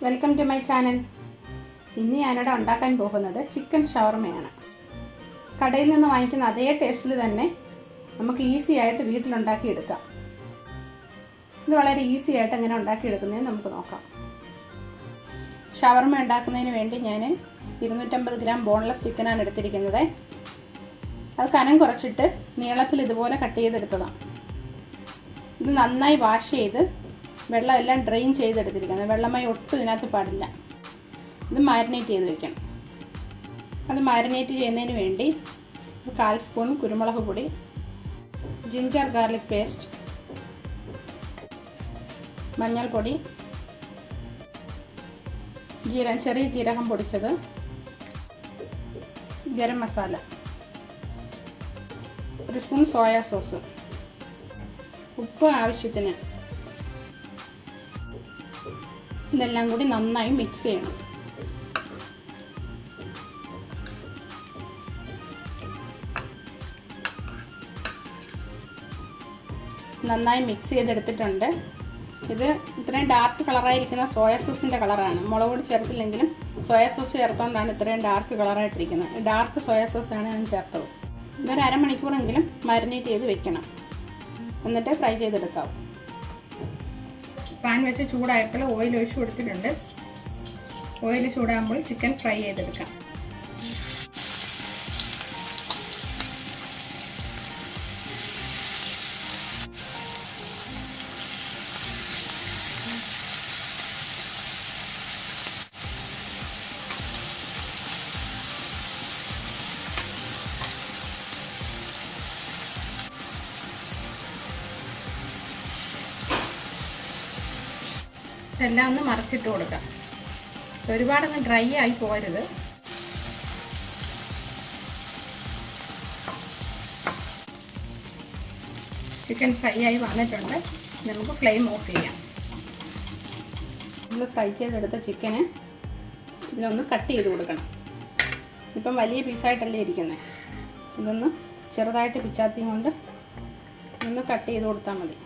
Welcome to my channel. ഇന്ന് ഞാനിവിടെ ഉണ്ടാക്കാൻ പോകുന്നത് ചിക്കൻ ഷവർമയാണ്. കടയിൽ നിന്ന് വാങ്ങിക്കുന്ന അതേ ടേസ്റ്റിൽ തന്നെ നമുക്ക് ഈസി ആയിട്ട് വീട്ടിലുണ്ടാക്കി എടുക്കാം. ഇത് വളരെ ഈസി ആയിട്ട് എങ്ങനെ ഉണ്ടാക്കിയെടുക്കുന്നതെന്ന് നമുക്ക് നോക്കാം. ഷവർമ ഉണ്ടാക്കുന്നതിന് വേണ്ടി ഞാൻ 250 ഗ്രാം ബോൺലെസ് ചിക്കനാണ് എടുത്തിരിക്കുന്നത്. അത് കനം കുറച്ചിട്ട് നീളത്തിൽ ഇതുപോലെ കട്ട് ചെയ്തെടുത്തതാണ്. ഇത് നന്നായി വാഷ് ചെയ്ത് വെള്ളം എല്ലാം ഡ്രെയിൻ ചെയ്തെടുത്തിരിക്കുന്നത്. വെള്ളമായി ഒട്ടും ഇതിനകത്ത് പാടില്ല. ഇത് മാരിനേറ്റ് ചെയ്ത് വെക്കണം. അത് മാരിനേറ്റ് ചെയ്യുന്നതിന് വേണ്ടി 1/4 സ്പൂൺ കുരുമുളക് പൊടി, ജിഞ്ചർ ഗാർലിക് പേസ്റ്റ്, മഞ്ഞൾപ്പൊടി, ചെറിയ ജീരകം പൊടിച്ചത്, garam masala, 1 spoon soya sauce, ഉപ്പ് ആവശ്യത്തിന്. ഇതെല്ലാം കൂടി നന്നായി മിക്സ് ചെയ്യണം. നന്നായി മിക്സ് ചെയ്തെടുത്തിട്ടുണ്ട്. ഇത് ഇത്രയും ഡാർക്ക് കളറായിരിക്കുന്ന സോയാ സോസിൻ്റെ കളറാണ്. മുളക് പൊടി ചേർത്തില്ലെങ്കിലും സോയാ സോസ് ചേർത്തുകൊണ്ടാണ് ഇത്രയും ഡാർക്ക് കളറായിട്ടിരിക്കുന്നത്. ഡാർക്ക് സോയാ സോസാണ് ഞാൻ ചേർത്തത്. ഇതൊരു അരമണിക്കൂറെങ്കിലും മാരിനേറ്റ് ചെയ്ത് വെക്കണം. എന്നിട്ട് ഫ്രൈ ചെയ്തെടുക്കാം. പാൻ വെച്ച് ചൂടായപ്പോൾ ഓയിൽ ഒഴിച്ച് കൊടുത്തിട്ടുണ്ട്. ഓയിൽ ചൂടാകുമ്പോൾ ചിക്കൻ ഫ്രൈ ചെയ്തെടുക്കാം. എല്ലാം ഒന്ന് മറച്ചിട്ട് കൊടുക്കാം. ഒരുപാടൊന്ന് ഡ്രൈ ആയി പോകരുത്. ചിക്കൻ ഫ്രൈ ആയി വന്നിട്ടുണ്ട്. നമുക്ക് ഫ്ലെയിം ഓഫ് ചെയ്യാം. നമ്മൾ ഫ്രൈ ചെയ്തെടുത്ത ചിക്കന് ഇതിലൊന്ന് കട്ട് ചെയ്ത് കൊടുക്കണം. ഇപ്പം വലിയ പീസായിട്ടല്ലേ ഇരിക്കുന്നത്. ഇതൊന്ന് ചെറുതായിട്ട് പിച്ചാത്തി കൊണ്ട് ഒന്ന് കട്ട് ചെയ്ത് കൊടുത്താൽ മതി.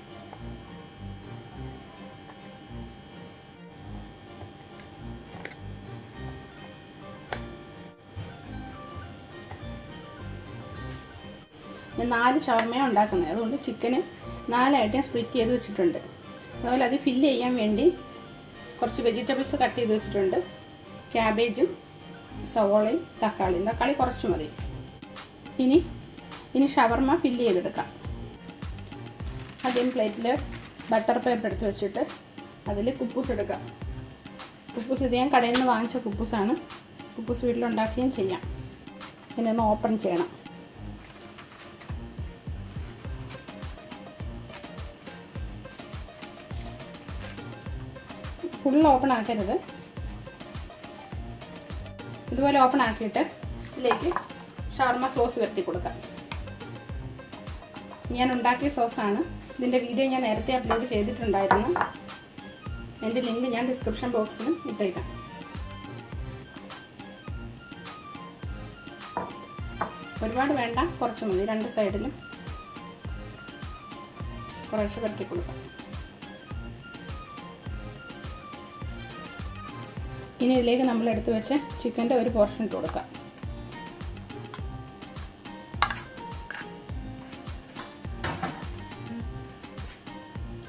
ഞാൻ 4 ഷവർമയാണ് ഉണ്ടാക്കുന്നത്. അതുകൊണ്ട് ചിക്കന് 4 ആയിട്ട് ഞാൻ സ്പ്ലിറ്റ് ചെയ്ത് വെച്ചിട്ടുണ്ട്. അതുപോലെ അത് ഫില്ല് ചെയ്യാൻ വേണ്ടി കുറച്ച് വെജിറ്റബിൾസ് കട്ട് ചെയ്ത് വെച്ചിട്ടുണ്ട്. ക്യാബേജും സവോളയും തക്കാളി കുറച്ച് മതി. ഇനി ഷവർമ ഫില്ല് ചെയ്തെടുക്കാം. ആദ്യം പ്ലേറ്റിൽ ബട്ടർ പേപ്പർ എടുത്ത് വെച്ചിട്ട് അതിൽ കുപ്പൂസ് എടുക്കാം. കുപ്പൂസ് ഇത് ഞാൻ കടയിൽ നിന്ന് വാങ്ങിച്ച കുപ്പൂസാണ്. കുപ്പൂസ് വീട്ടിലുണ്ടാക്കുകയും ചെയ്യാം. പിന്നെ ഒന്ന് ഓപ്പൺ ചെയ്യണം. ഫുൾ ഓപ്പൺ ആക്കരുത്. ഇതുപോലെ ഓപ്പൺ ആക്കിയിട്ട് ഇതിലേക്ക് ഷവർമ സോസ് വെട്ടി കൊടുക്കാം. ഞാൻ ഉണ്ടാക്കിയ സോസാണ്. ഇതിൻ്റെ വീഡിയോ ഞാൻ നേരത്തെ അപ്ലോഡ് ചെയ്തിട്ടുണ്ടായിരുന്നു. എൻ്റെ ലിങ്ക് ഞാൻ ഡിസ്ക്രിപ്ഷൻ ബോക്സിൽ ഇട്ടേക്കാം. ഒരുപാട് വേണ്ട, കുറച്ച് മതി. 2 സൈഡിലും കുറച്ച് വെട്ടി കൊടുക്കാം. ഇനി ഇതിലേക്ക് നമ്മൾ എടുത്തു വെച്ച ചിക്കൻ്റെ ഒരു പോർഷൻ ഇട്ട് കൊടുക്കാം.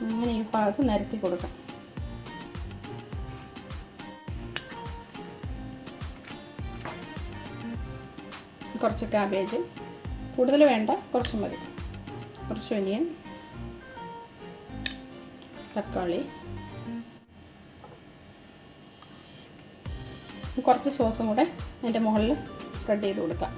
അങ്ങനെ ഈ ഭാഗത്ത് നിരത്തി കൊടുക്കാം. കുറച്ച് കാബേജ്, കൂടുതൽ വേണ്ട, കുറച്ച് മതി. കുറച്ച് ഒനിയൻ, തക്കാളി, കുറച്ച് സോസും കൂടെ അതിൻ്റെ മുകളിൽ സ്പ്രെഡ് ചെയ്ത് കൊടുക്കാം.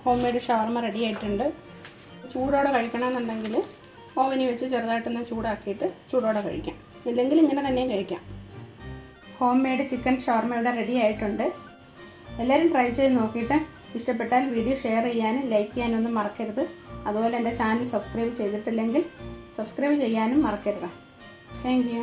ഹോം മെയ്ഡ് ഷവർമ റെഡി ആയിട്ടുണ്ട്. ചൂടോടെ കഴിക്കണമെന്നുണ്ടെങ്കിൽ ഓവനിൽ വെച്ച് ചെറുതായിട്ടൊന്ന് ചൂടാക്കിയിട്ട് ചൂടോടെ കഴിക്കാം. ഇല്ലെങ്കിൽ ഇങ്ങനെ തന്നെ കഴിക്കാം. ഹോം മെയ്ഡ് ചിക്കൻ ഷവർമ ഇവിടെ റെഡി ആയിട്ടുണ്ട്. എല്ലാവരും ട്രൈ ചെയ്ത് നോക്കിയിട്ട് ഇഷ്ടപ്പെട്ടാൽ വീഡിയോ ഷെയർ ചെയ്യാനും ലൈക്ക് ചെയ്യാനും ഒന്നും മറക്കരുത്. അതുപോലെ എൻ്റെ ചാനൽ സബ്സ്ക്രൈബ് ചെയ്തിട്ടില്ലെങ്കിൽ സബ്സ്ക്രൈബ് ചെയ്യാനും മറക്കരുത്. Thank you.